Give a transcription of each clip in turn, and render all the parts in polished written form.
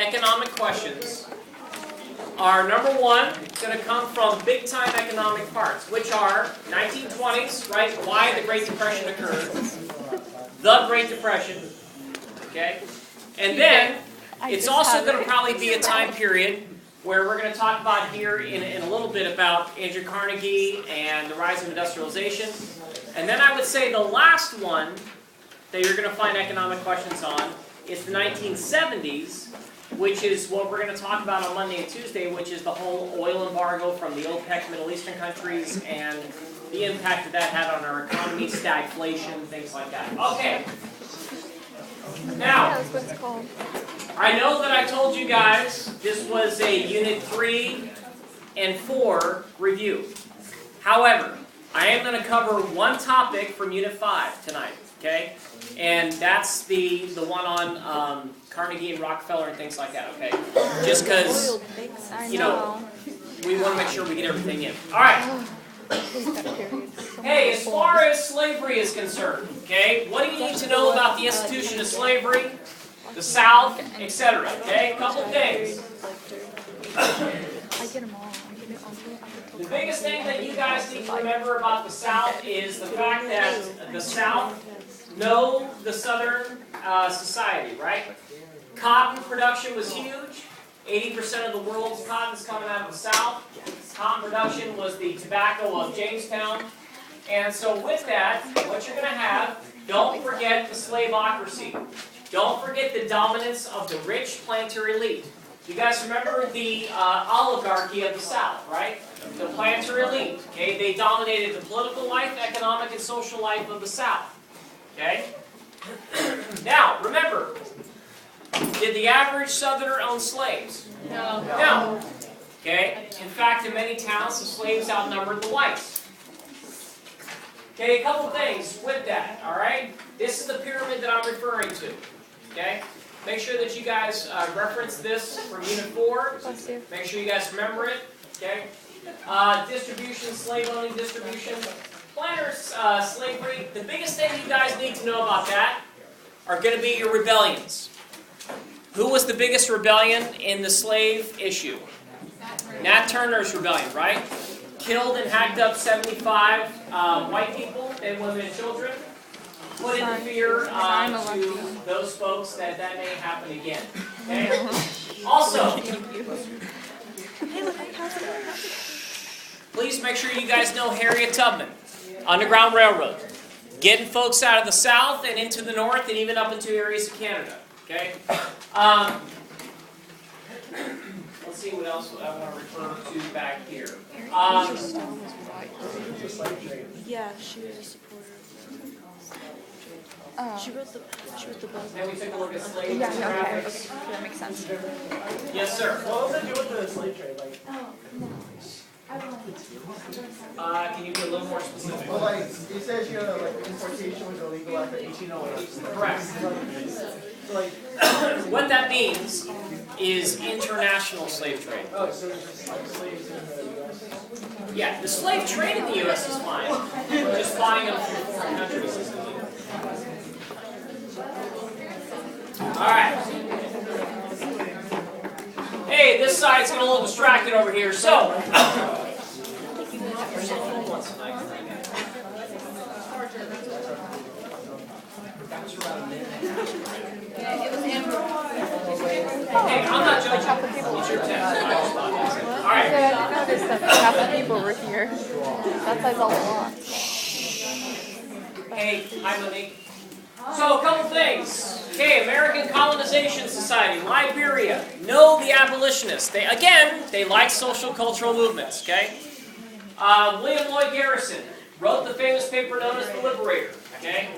economic questions are, number one, going to come from big-time economic parts, which are 1920s, right? Why the Great Depression occurred, the Great Depression, okay? And then it's also going to probably be a time period where we're going to talk about here in a little bit about Andrew Carnegie and the rise of industrialization. And then I would say the last one that you're going to find economic questions on is the 1970s, which is what we're going to talk about on Monday and Tuesday, which is the whole oil embargo from the OPEC Middle Eastern countries and the impact that that had on our economy, stagflation, things like that. Okay. Now, I know that I told you guys this was a Unit 3 and 4 review. However, I am going to cover one topic from Unit 5 tonight, okay? And that's the one on Carnegie and Rockefeller and things like that, okay? Just because, you know, we want to make sure we get everything in. All right. Hey, as far as slavery is concerned, okay, what do you need to know about the institution of slavery, the South, etc.? Okay, a couple things. The biggest thing that you guys need to remember about the South is the fact that the South know the Southern society, right? Cotton production was huge. 80% of the world's cotton is coming out of the South. Cotton production was the tobacco of Jamestown. And so with that, what you're going to have, don't forget the slaveocracy. Don't forget the dominance of the rich planter elite. You guys remember the oligarchy of the South, right? The planter elite, okay? They dominated the political life, economic, and social life of the South, okay? Now, remember, did the average Southerner own slaves? No. No. Okay? In fact, in many towns, the slaves outnumbered the whites. Okay, a couple things with that, all right? This is the pyramid that I'm referring to, okay? Make sure that you guys reference this from Unit 4. Make sure you guys remember it, okay? Distribution, slave-owning distribution. Planters, slavery. The biggest thing you guys need to know about that are going to be your rebellions. Who was the biggest rebellion in the slave issue? Nat Turner's rebellion, right? Killed and hacked up 75 white people, men, women, and children. Put in fear to those folks that may happen again. Okay? Also, please make sure you guys know Harriet Tubman, Underground Railroad. Getting folks out of the South and into the North and even up into areas of Canada. Okay? Let's see what else I want to refer to back here. Yeah, she was a supporter of she wrote the book. Then we took a look at slave Okay, traffics. that makes sense. Yes, sir. What was it do with the slave trade? Can you be a little more specific? Well, like, it says here that like importation was illegal after 1808. Correct. So like, What that means is international slave trade. oh, so there's just like slaves in the U.S. Yeah, the slave trade in the U.S. is fine. Just buying them from foreign countries is illegal. Alright. Hey, this side's getting a little distracted over here, so. Hey, I'm not judging. It's your test. Alright. I noticed that half the people were here. That says a lot. Hey, hi Monique. So a couple things. Okay, American Colonization Society, Liberia. Know the abolitionists. They like social cultural movements, okay? William Lloyd Garrison wrote the famous paper known as The Liberator, okay?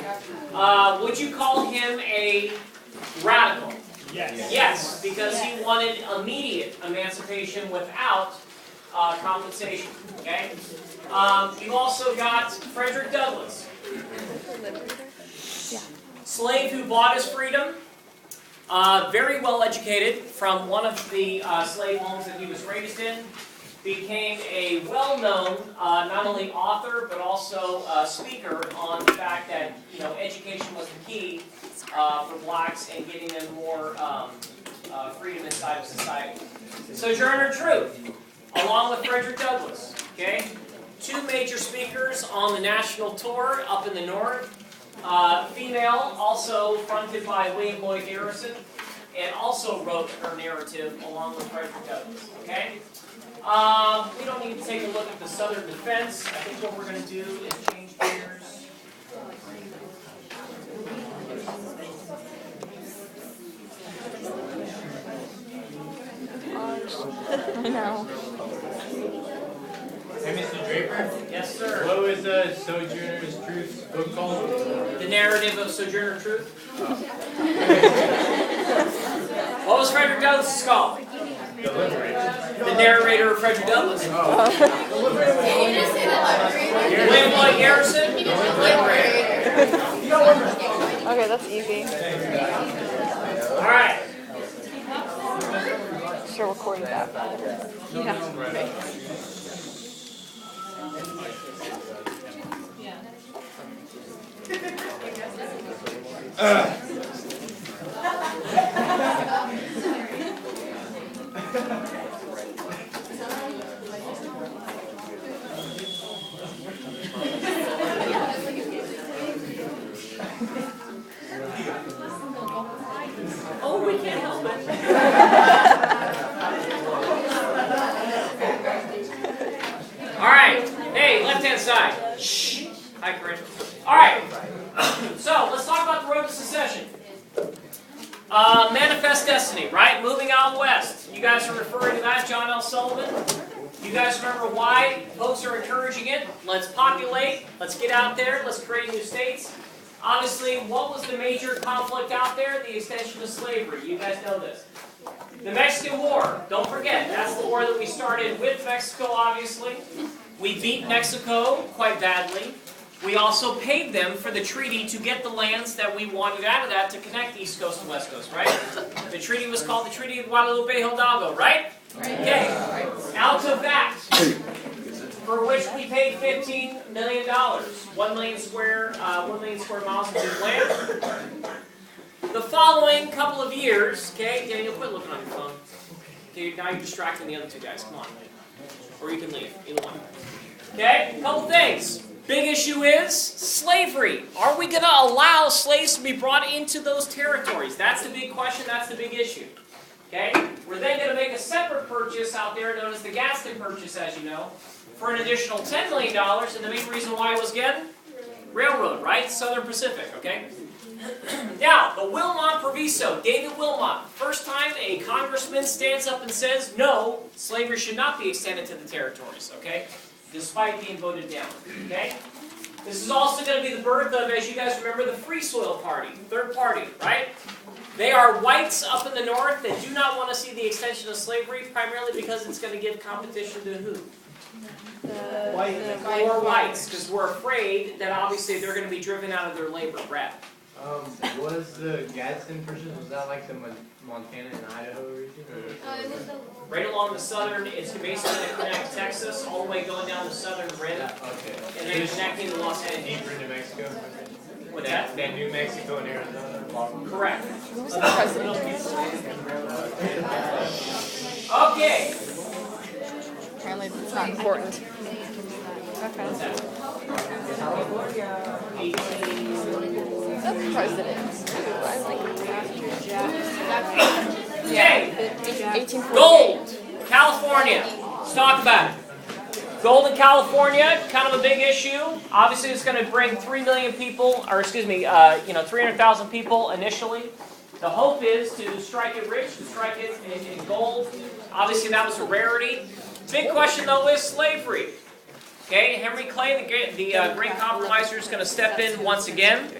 Would you call him a radical? Yes. Yes, because he wanted immediate emancipation without compensation, okay? You've also got Frederick Douglass. Slave who bought his freedom, very well educated from one of the slave homes that he was raised in, became a well-known not only author but also speaker on the fact that education was the key for blacks and getting them more freedom inside of society. Sojourner Truth, along with Frederick Douglass. Okay, two major speakers on the national tour up in the north. Female, also fronted by William Lloyd Garrison, and also wrote her narrative along with Frederick Douglass. Okay. We don't need to take a look at the Southern defense. I think what we're going to do is change gears. I know. Hey, Mr. Draper. Yes, sir. What was Sojourner's Truth book called? The narrative of Sojourner Truth. What was Frederick Douglass called? The Liberator. The narrator of Frederick Douglass. William Lloyd Garrison. The Liberator. Okay, that's easy. All right. Should have recorded that. Yeah. Oh, we can't help it. All right. Hey, left-hand side. Shh. Hi, Corinne. All right. So let's talk about the road to secession. Manifest Destiny, right? Moving out west. You guys are referring to that, John L. Sullivan. You guys remember why folks are encouraging it? Let's populate. Let's get out there. Let's create new states. Obviously, what was the major conflict out there? The extension of slavery. You guys know this. The Mexican War. Don't forget, that's the war that we started with Mexico, obviously. We beat Mexico quite badly. We also paid them for the treaty to get the lands that we wanted out of that to connect East Coast and West Coast, right? The treaty was called the Treaty of Guadalupe Hidalgo, right? Okay. Out of that, for which we paid $15 million, 1 million square miles of new land. The following couple of years, okay, Daniel, quit looking on your phone. Okay, now you're distracting the other two guys. Come on, or you can leave. Either one. Okay, a couple things. Big issue is slavery. Are we going to allow slaves to be brought into those territories? That's the big question. That's the big issue. Okay, we're then going to make a separate purchase out there known as the Gaston Purchase, as you know, for an additional $10 million. And the main reason why was, again, railroad, right? Southern Pacific, okay? Now, the Wilmot Proviso, David Wilmot, first time a congressman stands up and says, no, slavery should not be extended to the territories, okay? Despite being voted down, okay? This is also going to be the birth of, as you guys remember, the Free Soil Party, third party, right? They are whites up in the north that do not want to see the extension of slavery, primarily because it's going to give competition to who? Or whites, because we're afraid that obviously they're going to be driven out of their labor. Brad. Was the Gadsden Purchase, was that like the Montana and Idaho region? Right along the southern, it's basically going to connect Texas all the way going down the southern rim, Okay. and then connecting to Los Angeles. Deeper into Mexico? With that? That New Mexico and Arizona? Correct. Who's the president? Okay. Apparently it's not important. Okay. The president. I like Okay. 1848. Gold, California. Let's talk about it. Gold in California, kind of a big issue. Obviously, it's going to bring 3 million people, or excuse me, 300,000 people initially. The hope is to strike it rich, to strike it in gold. Obviously, that was a rarity. Big question, though, is slavery. Okay, Henry Clay, the great compromiser, is going to step in once again.